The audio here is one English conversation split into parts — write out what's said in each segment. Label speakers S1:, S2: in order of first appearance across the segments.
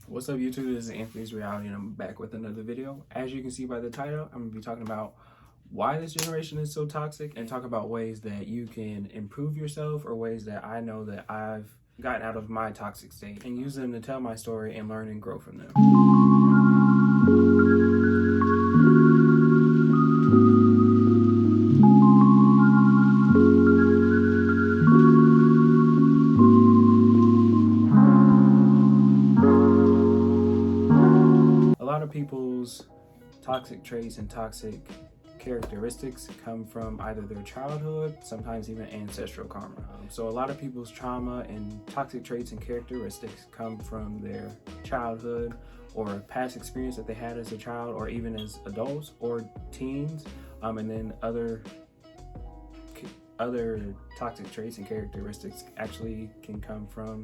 S1: What's up, YouTube? This is Anthony's Reality, and I'm back with another video. As you can see by the title, I'm going to be talking about why this generation is so toxic and talk about ways that you can improve yourself or ways that I know that I've gotten out of my toxic state and use them to tell my story and learn and grow from them. A lot of people's toxic traits and toxic characteristics come from either their childhood, sometimes even ancestral karma. So a lot of people's trauma and toxic traits and characteristics come from their childhood or past experience that they had as a child or even as adults or teens, and then other toxic traits and characteristics actually can come from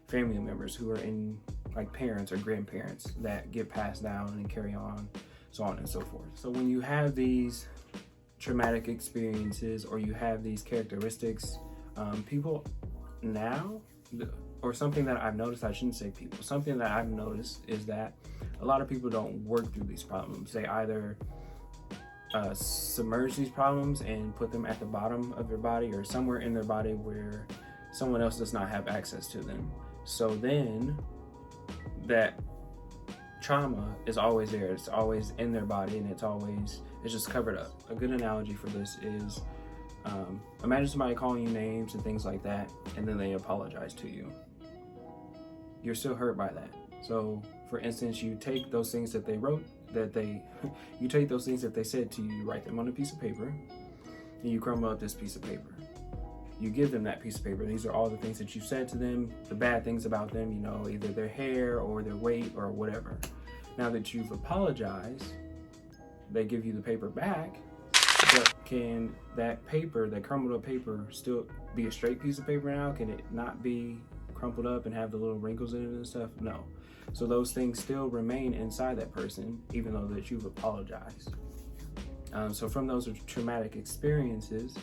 S1: family members who are in, like, parents or grandparents that get passed down and carry on, so on and so forth. So when you have these traumatic experiences or you have these characteristics, people now, or something that I've noticed, I shouldn't say people, something that I've noticed is that a lot of people don't work through these problems. They either submerge these problems and put them at the bottom of their body or somewhere in their body where someone else does not have access to them. So then that trauma is always there. It's always in their body, and it's just covered up. A good analogy for this is imagine somebody calling you names and things like that, and then they apologize to you. You're still hurt by that. So for instance, you take those things that they wrote, you take those things that they said to you, you write them on a piece of paper, and you crumble up this piece of paper. You give them that piece of paper. These are all the things that you said to them, the bad things about them, you know, either their hair or their weight or whatever. Now that you've apologized, they give you the paper back, but can that paper, that crumbled up paper, still be a straight piece of paper now? Can it not be crumpled up and have the little wrinkles in it and stuff? No. So those things still remain inside that person, even though that you've apologized. So from those traumatic experiences,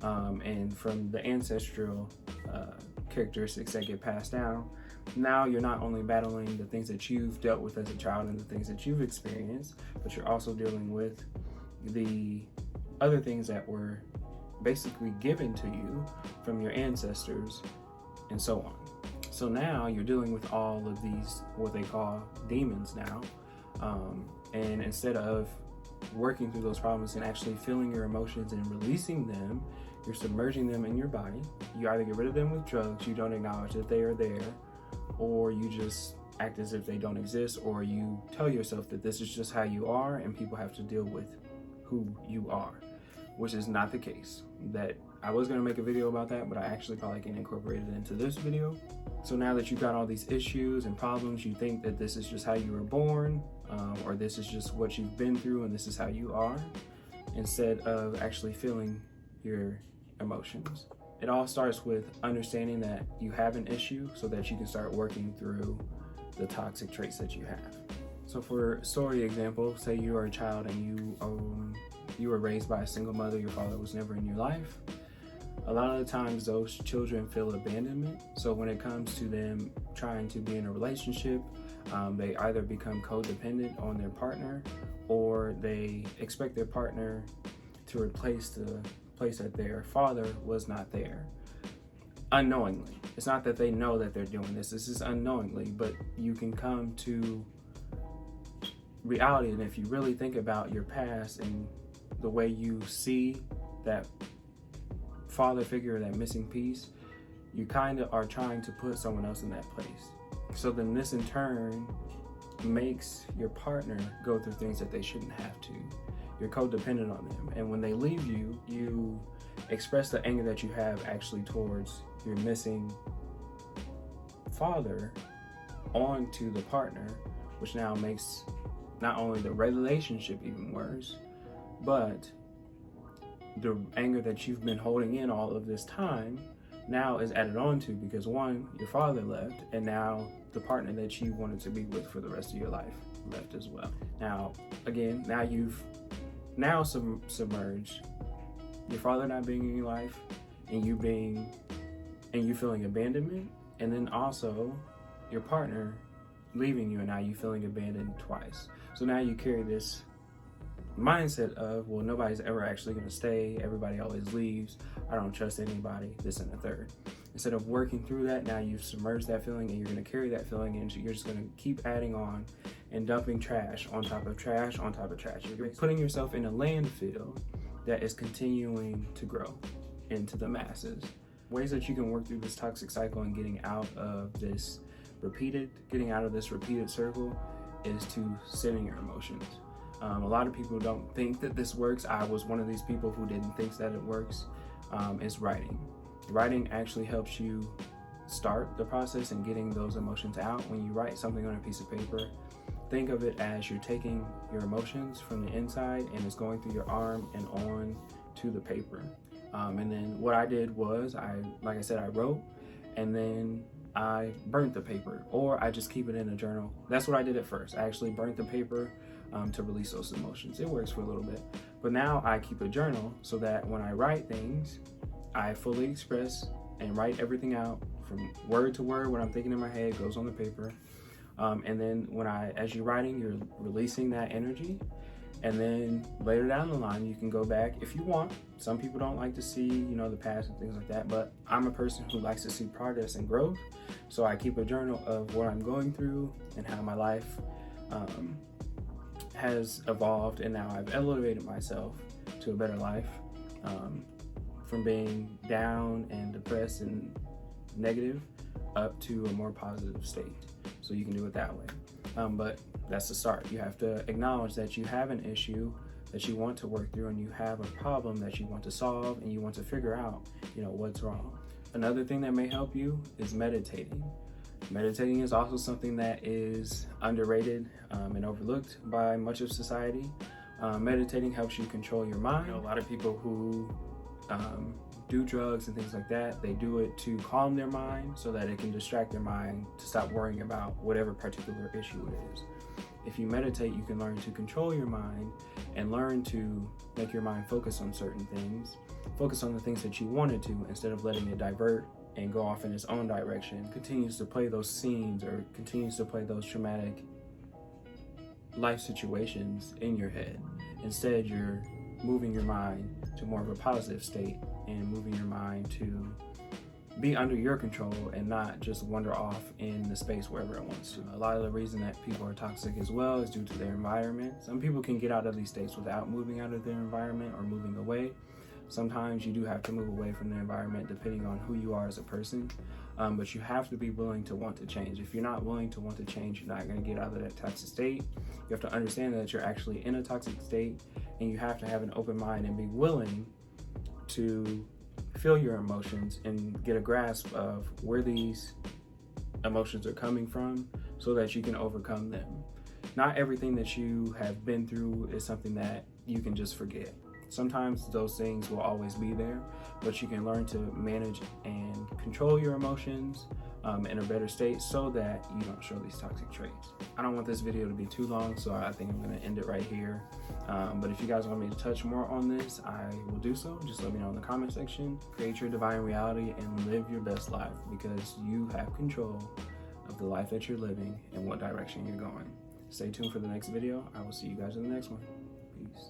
S1: and from the ancestral characteristics that get passed down, now you're not only battling the things that you've dealt with as a child and the things that you've experienced, but you're also dealing with the other things that were basically given to you from your ancestors and so on. So now you're dealing with all of these, what they call demons now, and instead of working through those problems and actually feeling your emotions and releasing them, you're submerging them in your body. You either get rid of them with drugs, you don't acknowledge that they are there, or you just act as if they don't exist, or you tell yourself that this is just how you are and people have to deal with who you are, which is not the case. That I was going to make a video about that, but I actually probably can incorporate it into this video. So now that you've got all these issues and problems, you think that this is just how you were born, or this is just what you've been through and this is how you are, instead of actually feeling your emotions. It all starts with understanding that you have an issue so that you can start working through the toxic traits that you have. So for story example, say you are a child and you were raised by a single mother, your father was never in your life. A lot of the times those children feel abandonment. So when it comes to them trying to be in a relationship, they either become codependent on their partner, or they expect their partner to replace the place that their father was not there, unknowingly. It's not that they know that they're doing this is unknowingly, but you can come to reality, and if you really think about your past and the way you see that father figure, that missing piece, you kind of are trying to put someone else in that place. So then this in turn makes your partner go through things that they shouldn't have to. You're codependent on them, and when they leave you, you express the anger that you have actually towards your missing father onto the partner, which now makes not only the relationship even worse, but the anger that you've been holding in all of this time now is added on to, because one, your father left, and now the partner that you wanted to be with for the rest of your life left as well. Now, again, now you've submerged your father not being in your life, and you feeling abandonment, and then also your partner leaving you, and now you're feeling abandoned twice. So now you carry this mindset of, well, nobody's ever actually going to stay, everybody always leaves, I don't trust anybody, this and the third. Instead of working through that, now you've submerged that feeling, and you're going to carry that feeling, and you're just going to keep adding on and dumping trash on top of trash on top of trash. You're putting yourself in a landfill that is continuing to grow into the masses. Ways that you can work through this toxic cycle and getting out of this repeated circle is to sit in your emotions. A lot of people don't think that this works. I was one of these people who didn't think that it works. Is writing. Writing actually helps you start the process and getting those emotions out. When you write something on a piece of paper, think of it as you're taking your emotions from the inside and it's going through your arm and on to the paper. And then what I did was, like I said, I wrote, and then I burnt the paper, or I just keep it in a journal. That's what I did at first. I actually burnt the paper to release those emotions. It works for a little bit. But now I keep a journal so that when I write things, I fully express and write everything out from word to word. What I'm thinking in my head goes on the paper. And then as you're writing, you're releasing that energy. And then later down the line, you can go back if you want. Some people don't like to see, the past and things like that, but I'm a person who likes to see progress and growth. So I keep a journal of what I'm going through and how my life has evolved, and now I've elevated myself to a better life, from being down and depressed and negative up to a more positive state. So you can do it that way. But that's the start. You have to acknowledge that you have an issue that you want to work through, and you have a problem that you want to solve, and you want to figure out, what's wrong. Another thing that may help you is meditating. Meditating is also something that is underrated and overlooked by much of society. Meditating helps you control your mind. A lot of people who do drugs and things like that, they do it to calm their mind so that it can distract their mind to stop worrying about whatever particular issue it is. If you meditate, you can learn to control your mind and learn to make your mind focus on certain things, focus on the things that you wanted to, instead of letting it divert and go off in its own direction. Continues to play those scenes or continues to play those traumatic life situations in your head. Instead, you're moving your mind to more of a positive state and moving your mind to be under your control and not just wander off in the space wherever it wants to. A lot of the reason that people are toxic as well is due to their environment. Some people can get out of these states without moving out of their environment or moving away. Sometimes you do have to move away from the environment depending on who you are as a person, but you have to be willing to want to change. If you're not willing to want to change, you're not going to get out of that toxic state. You have to understand that you're actually in a toxic state, and you have to have an open mind and be willing to feel your emotions and get a grasp of where these emotions are coming from so that you can overcome them. Not everything that you have been through is something that you can just forget. Sometimes those things will always be there, but you can learn to manage and control your emotions in a better state so that you don't show these toxic traits. I don't want this video to be too long, so I think I'm going to end it right here. But if you guys want me to touch more on this, I will do so. Just let me know in the comment section. Create your divine reality and live your best life, because you have control of the life that you're living and what direction you're going. Stay tuned for the next video. I will see you guys in the next one. Peace.